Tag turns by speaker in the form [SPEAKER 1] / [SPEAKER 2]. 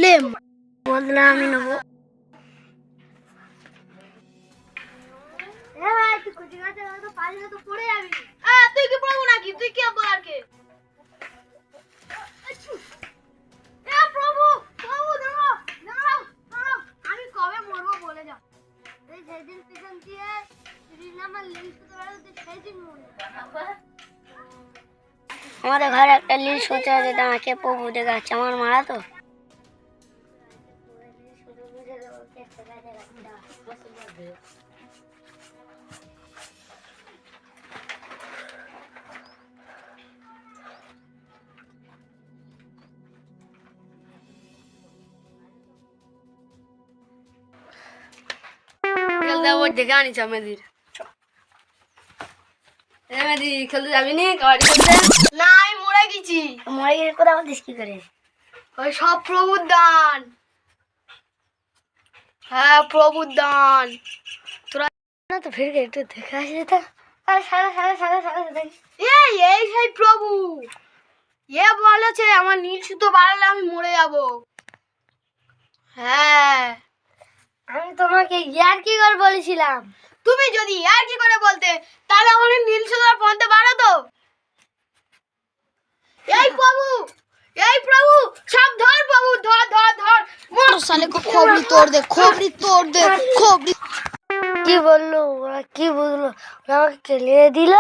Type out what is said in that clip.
[SPEAKER 1] ले বদলা আমি নেবো। তুই কি পড়বো নাকি? তুই কি বলার কে? আমি কবে মরবো বলে যাও। সেদিন পিছন দিয়ে আমার সেদিন আমাদের ঘরে একটা লিল সোচা আছে, আমাকে প্রভু দেখাচ্ছে আমার মারা তো। দেখে আনিস মেদির মেদি খেলতে যাবি নি কাবাডি খেলতে? না আমি মরে গেছি। মরে গেলে কোথাও বলছিস কি করে? ওই সব প্রভুর দান। হ্যাঁ প্রভুর দান। তোরা না তো ফির একটু দেখে আসি যেটা। আরে সারা সারা সারা সারা এই সেই প্রভু বলেছে আমার নীল সুতো বাড়ালে আমি মরে যাব। হ্যাঁ আমি তোমাকে ইয়ার কি করে বলেছিলাম। তুমি যদি ইয়ার কি করে বলতে তাহলে আমার নীল সুতোর পর্যন্ত বাড়াতো। এই প্রভু সব ধর প্রভু, ধর ধর ধর মোর সালে কো খবরি তোড় দে, খবরি তোড় দে, খবরি। কি বললো ওরা? কি বুঝলো? ওরা আমাকে কেলিয়ে দিল।